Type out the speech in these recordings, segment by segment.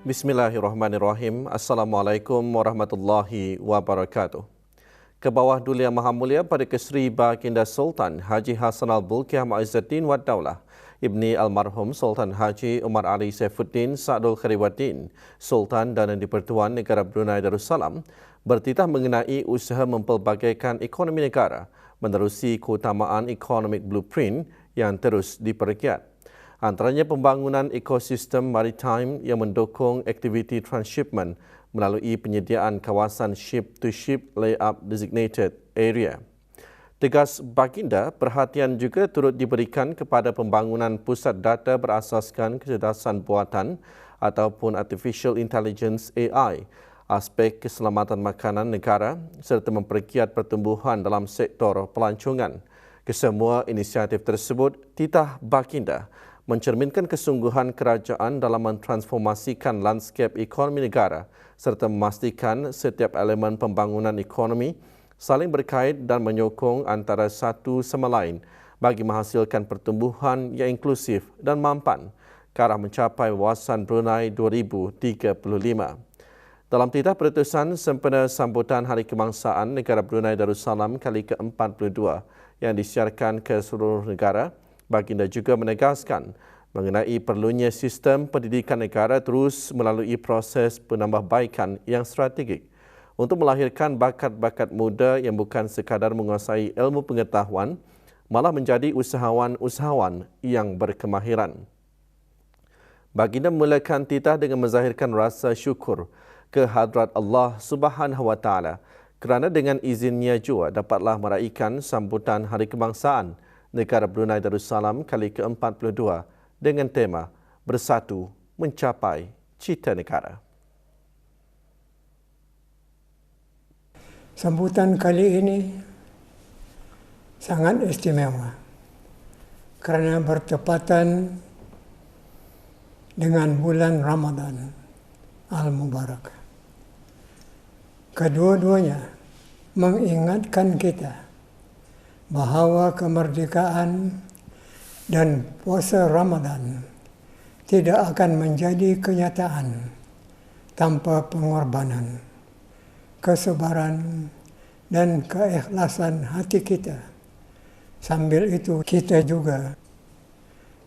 Bismillahirrahmanirrahim. Assalamualaikum warahmatullahi wabarakatuh. Ke bawah Duli Yang Maha Mulia pada Kesri Baginda Sultan Haji Hassan Al-Bolkiah Mu'izzuddin Wad Daulah, Ibni Almarhum Sultan Haji Umar Ali Saifuddin Sa'dul Khairuddin, Sultan dan di-Pertuan Negara Brunei Darussalam, bertitah mengenai usaha mempelbagaikan ekonomi negara menerusi keutamaan Economic Blueprint yang terus dipergiat. Antaranya pembangunan ekosistem maritime yang mendukung aktiviti transshipment melalui penyediaan kawasan ship-to-ship layup designated area. Tegas Baginda, perhatian juga turut diberikan kepada pembangunan pusat data berasaskan kecerdasan buatan ataupun Artificial Intelligence AI, aspek keselamatan makanan negara serta mempergiat pertumbuhan dalam sektor pelancongan. Kesemua inisiatif tersebut, titah Baginda, mencerminkan kesungguhan kerajaan dalam mentransformasikan lanskap ekonomi negara serta memastikan setiap elemen pembangunan ekonomi saling berkait dan menyokong antara satu sama lain bagi menghasilkan pertumbuhan yang inklusif dan mampan ke arah mencapai wawasan Brunei 2035. Dalam titah perutusan sempena sambutan Hari Kebangsaan Negara Brunei Darussalam kali ke-42 yang disiarkan ke seluruh negara, Baginda juga menegaskan mengenai perlunya sistem pendidikan negara terus melalui proses penambahbaikan yang strategik untuk melahirkan bakat-bakat muda yang bukan sekadar menguasai ilmu pengetahuan, malah menjadi usahawan-usahawan yang berkemahiran. Baginda memulakan titah dengan menzahirkan rasa syukur ke hadrat Allah Subhanahu Wa Taala kerana dengan izinnya jua dapatlah meraihkan sambutan Hari Kebangsaan Negara Brunei Darussalam kali ke-42 dengan tema Bersatu Mencapai Cita Negara. Sambutan kali ini sangat istimewa kerana bertepatan dengan bulan Ramadan Al-Mubarak. Kedua-duanya mengingatkan kita bahawa kemerdekaan dan puasa Ramadan tidak akan menjadi kenyataan tanpa pengorbanan, kesabaran dan keikhlasan hati kita. Sambil itu kita juga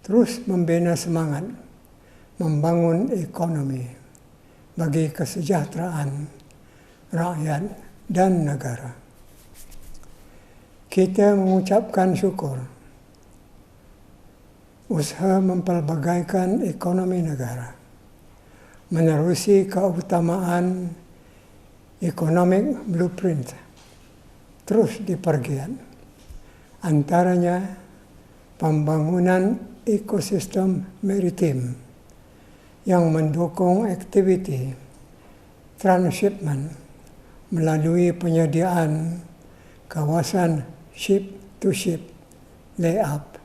terus membina semangat membangun ekonomi bagi kesejahteraan rakyat dan negara. Kita mengucapkan syukur usaha mempelbagaikan ekonomi negara menerusi keutamaan Economic Blueprint terus dipergiat. Antaranya pembangunan ekosistem maritim yang mendukung aktiviti transshipment melalui penyediaan kawasan ship-to-ship layup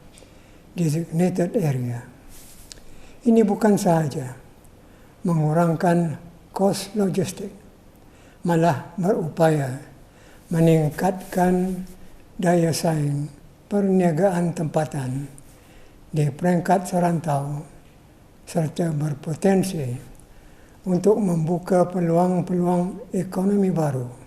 designated area. Ini bukan sahaja mengurangkan kos logistik, malah berupaya meningkatkan daya saing perniagaan tempatan di peringkat serantau serta berpotensi untuk membuka peluang-peluang ekonomi baru.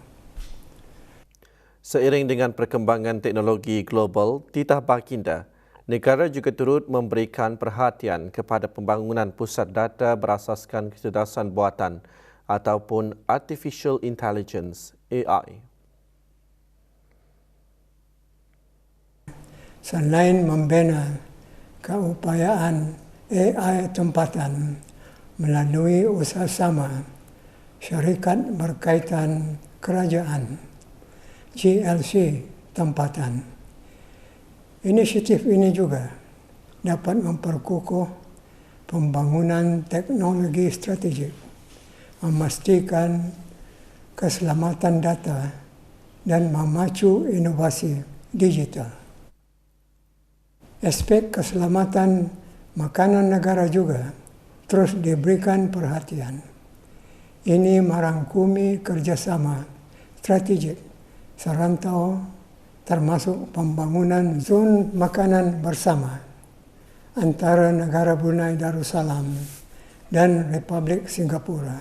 Seiring dengan perkembangan teknologi global, titah Baginda, negara juga turut memberikan perhatian kepada pembangunan pusat data berasaskan kecerdasan buatan ataupun Artificial Intelligence AI. Selain membina keupayaan AI tempatan melalui usaha sama syarikat berkaitan kerajaan GLC tempatan, inisiatif ini juga dapat memperkukuh pembangunan teknologi strategik, memastikan keselamatan data dan memacu inovasi digital. Aspek keselamatan makanan negara juga terus diberikan perhatian. Ini merangkumi kerjasama strategik serantau termasuk pembangunan zon makanan bersama antara negara Brunei Darussalam dan Republik Singapura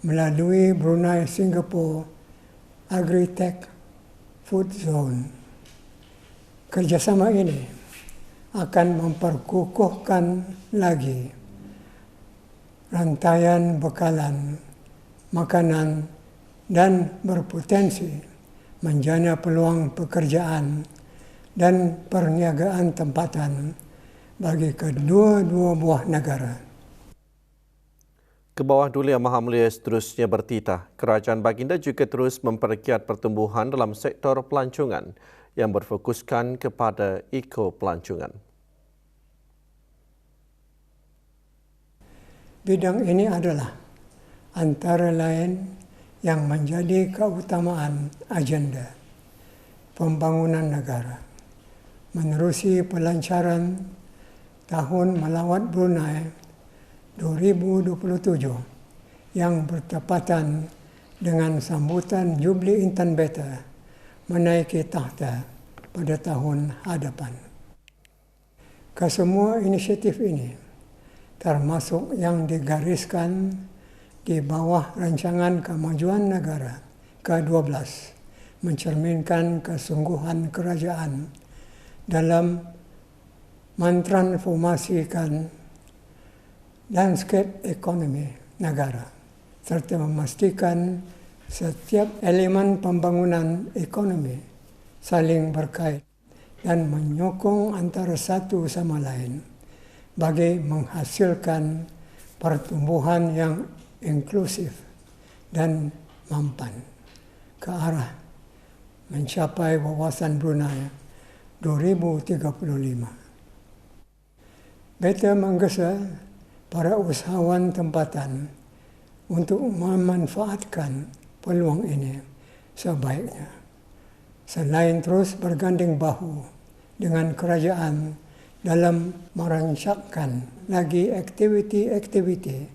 melalui Brunei Singapore Agri-Tech Food Zone. Kerjasama ini akan memperkukuhkan lagi rantaian bekalan makanan dan berpotensi menjana peluang pekerjaan dan perniagaan tempatan bagi kedua-dua buah negara. Ke bawah Duli Yang Maha Mulia seterusnya bertitah, Kerajaan Baginda juga terus memperkiat pertumbuhan dalam sektor pelancongan yang berfokuskan kepada eko-pelancongan. Bidang ini adalah antara lain yang menjadi keutamaan agenda pembangunan negara. Menerusi pelancaran Tahun Melawat Brunei 2027 yang bertepatan dengan sambutan Jubli Intan Beta menaiki takhta pada tahun hadapan. Kesemua inisiatif ini, termasuk yang digariskan di bawah Rancangan Kemajuan Negara ke-12, mencerminkan kesungguhan kerajaan dalam mentransformasikan landscape ekonomi negara serta memastikan setiap elemen pembangunan ekonomi saling berkait dan menyokong antara satu sama lain bagi menghasilkan pertumbuhan yang inklusif dan mampan ke arah mencapai wawasan Brunei 2035. Beta menggesa para usahawan tempatan untuk memanfaatkan peluang ini sebaiknya. Selain terus berganding bahu dengan kerajaan dalam merancangkan lagi aktiviti-aktiviti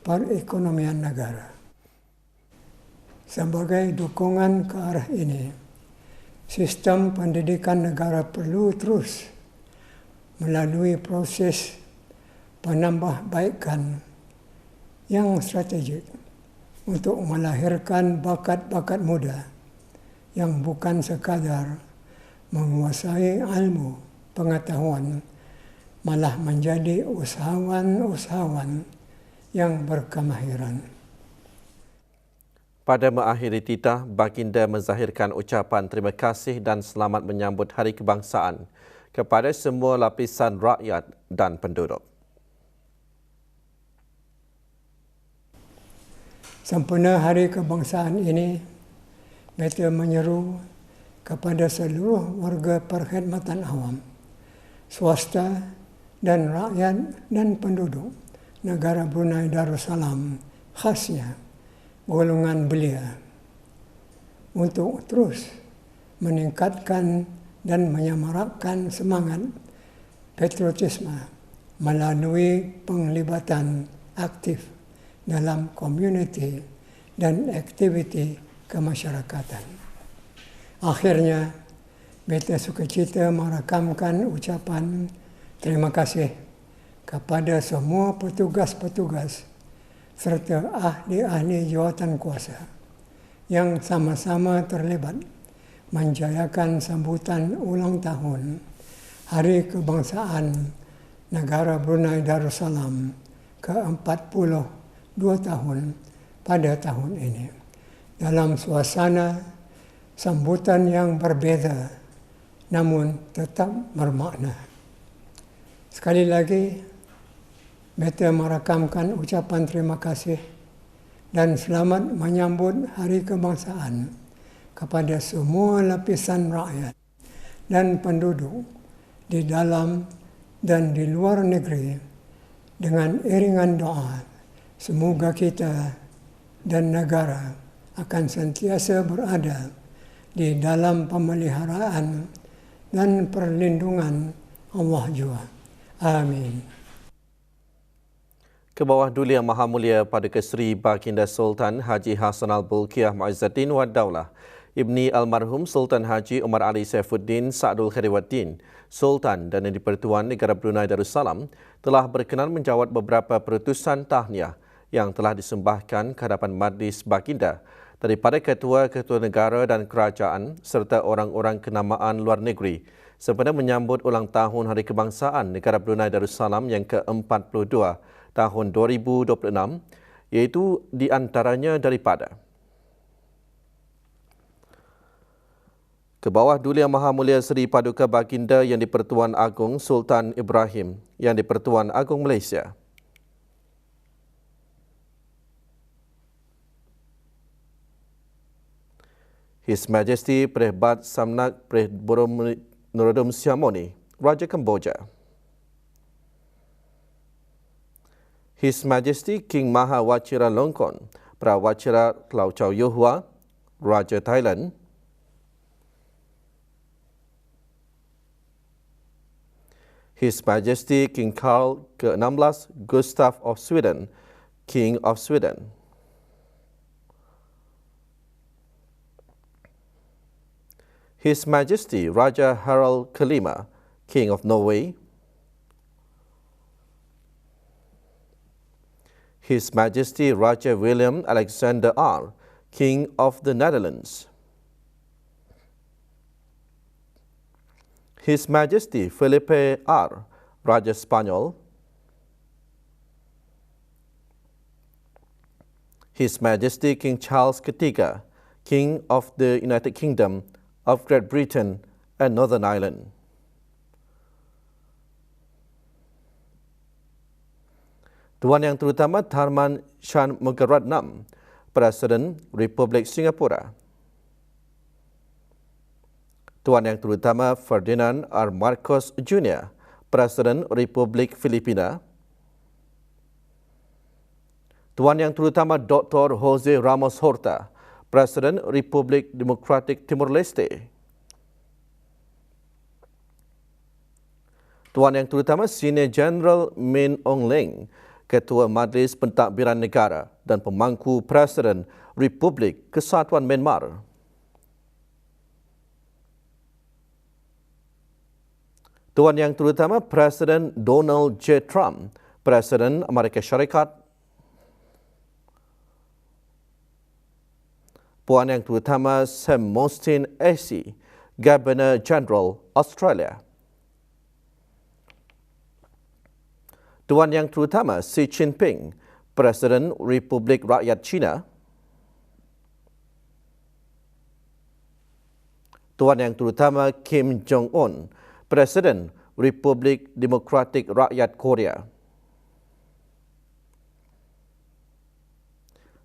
perekonomian negara. Sebagai dukungan ke arah ini, sistem pendidikan negara perlu terus melalui proses penambahbaikan yang strategik untuk melahirkan bakat-bakat muda yang bukan sekadar menguasai ilmu pengetahuan, malah menjadi usahawan-usahawan yang berkemahiran. Pada mengakhiri titah, Baginda menzahirkan ucapan terima kasih dan selamat menyambut Hari Kebangsaan kepada semua lapisan rakyat dan penduduk. Sempena Hari Kebangsaan ini, Beta menyeru kepada seluruh warga perkhidmatan awam, swasta dan rakyat dan penduduk negara Brunei Darussalam, khasnya golongan belia, untuk terus meningkatkan dan menyemarakkan semangat patriotisme melalui penglibatan aktif dalam komuniti dan aktiviti kemasyarakatan. Akhirnya, Beta sukacita merakamkan ucapan terima kasih kepada semua petugas-petugas serta ahli-ahli jawatan kuasa yang sama-sama terlibat menjayakan sambutan ulang tahun Hari Kebangsaan Negara Brunei Darussalam ke-42 tahun pada tahun ini dalam suasana sambutan yang berbeza namun tetap bermakna. Sekali lagi, Beta merakamkan ucapan terima kasih dan selamat menyambut Hari Kebangsaan kepada semua lapisan rakyat dan penduduk di dalam dan di luar negeri dengan iringan doa semoga kita dan negara akan sentiasa berada di dalam pemeliharaan dan perlindungan Allah jua. Amin. Ke bawah Duli Yang Maha Mulia Paduka Seri Baginda Sultan Haji Hassanal Bolkiah Muizzaddin Wad Daulah Ibni almarhum Sultan Haji Omar Ali Saifuddin Sa'dul Khairuddin, Sultan dan Yang di-Pertuan Negara Brunei Darussalam telah berkenan menjawat beberapa perutusan tahniah yang telah disembahkan ke hadapan Majlis Baginda daripada ketua-ketua negara dan kerajaan serta orang-orang kenamaan luar negeri sempena menyambut ulang tahun Hari Kebangsaan Negara Brunei Darussalam yang ke-42 tahun 2026, iaitu di antaranya daripada Kebawah Duli Yang Maha Mulia Seri Paduka Baginda Yang di-Pertuan Agong Sultan Ibrahim Yang di-Pertuan Agong Malaysia. His Majesty Prehbat Samnak Prehborom Norodom Sihamoni, Raja Kemboja. His Majesty King Maha Vajiralongkorn Prawajira Klaucau Yohua, Raja Thailand. His Majesty King Carl ke-16 Gustav of Sweden, King of Sweden. His Majesty Raja Harald ke-5, King of Norway. His Majesty Raja William Alexander R, King of the Netherlands. His Majesty Felipe R, Raja Spanyol. His Majesty King Charles III, King of the United Kingdom of Great Britain and Northern Ireland. Tuan Yang Terutama Tharman Shanmugaratnam, Presiden Republik Singapura. Tuan Yang Terutama Ferdinand R. Marcos Jr., Presiden Republik Filipina. Tuan Yang Terutama Dr. Jose Ramos Horta, Presiden Republik Demokratik Timur Leste. Tuan Yang Terutama Senior General Min Aung Hlaing, Ketua Majlis Pentadbiran Negara dan Pemangku Presiden Republik Kesatuan Myanmar. Tuan Yang Terutama Presiden Donald J. Trump, Presiden Amerika Syarikat. Puan Yang Terutama Sam Mostyn AC, Governor General Australia. Tuan Yang Terutama Xi Jinping, Presiden Republik Rakyat China. Tuan Yang Terutama Kim Jong-un, Presiden Republik Demokratik Rakyat Korea.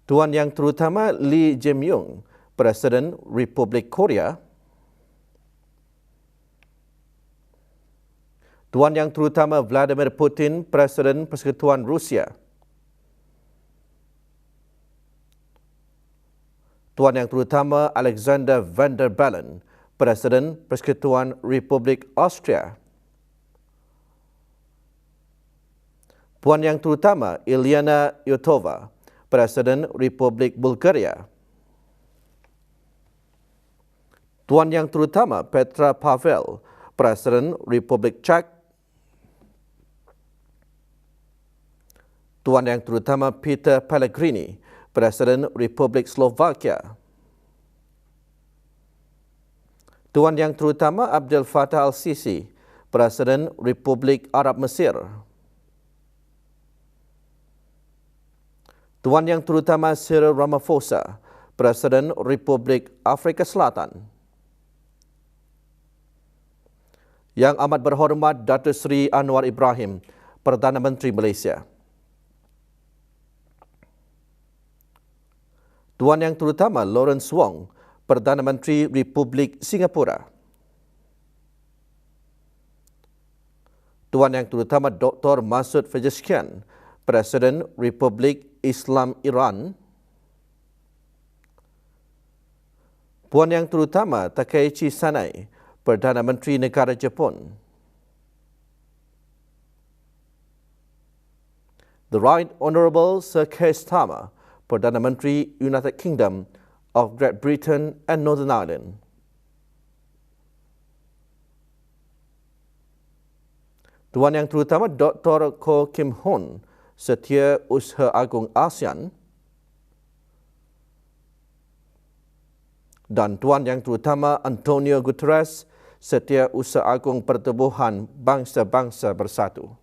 Tuan Yang Terutama Lee Jae-myung, Presiden Republik Korea. Tuan Yang Terutama Vladimir Putin, Presiden Persekutuan Rusia. Tuan Yang Terutama Alexander Van der Bellen, Presiden Persekutuan Republik Austria. Puan Yang Terutama Iliana Iotova, Presiden Republik Bulgaria. Tuan Yang Terutama Petra Pavel, Presiden Republik Czech. Tuan Yang Terutama Peter Pellegrini, Presiden Republik Slovakia. Tuan Yang Terutama Abdel Fattah al-Sisi, Presiden Republik Arab Mesir. Tuan Yang Terutama Cyril Ramaphosa, Presiden Republik Afrika Selatan. Yang Amat Berhormat Datuk Seri Anwar Ibrahim, Perdana Menteri Malaysia. Tuan Yang Terutama Lawrence Wong, Perdana Menteri Republik Singapura. Tuan Yang Terutama Dr. Masud Pezeshkian, Presiden Republik Islam Iran. Puan Yang Terutama Takeichi Sanai, Perdana Menteri Negara Jepun. The Right Honourable Sir Keir Starmer, Perdana Menteri United Kingdom of Great Britain and Northern Ireland. Tuan Yang Terutama Dr. Ko Kim Hoon, Setiausaha Agung ASEAN, dan Tuan Yang Terutama Antonio Guterres, Setiausaha Agung Pertubuhan Bangsa-Bangsa Bersatu.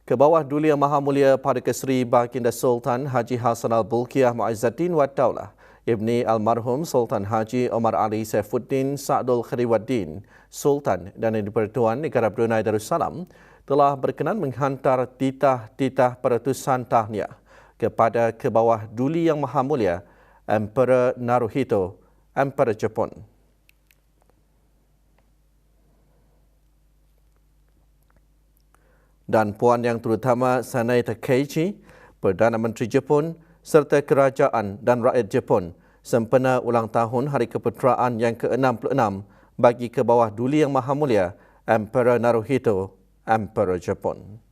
Kebawah Duli Yang Maha Mulia Perdana Seri Baginda Sultan Haji Hassan Al-Bolkiah Mu'izzuddin Wad Daulah, Ibni Almarhum Sultan Haji Omar Ali Saifuddin Sa'dul Khairuddin, Sultan dan Di-Pertuan Negara Brunei Darussalam, telah berkenan menghantar titah-titah pertusan tahniah kepada Kebawah Duli Yang Maha Mulia Emperor Naruhito, Emperor Jepun. Dan Puan Yang Terutama Sanai Takeichi, Perdana Menteri Jepun serta kerajaan dan rakyat Jepun sempena ulang tahun Hari Keputeraan yang ke-66 bagi Kebawah Duli Yang Maha Mulia Emperor Naruhito, Emperor Jepun.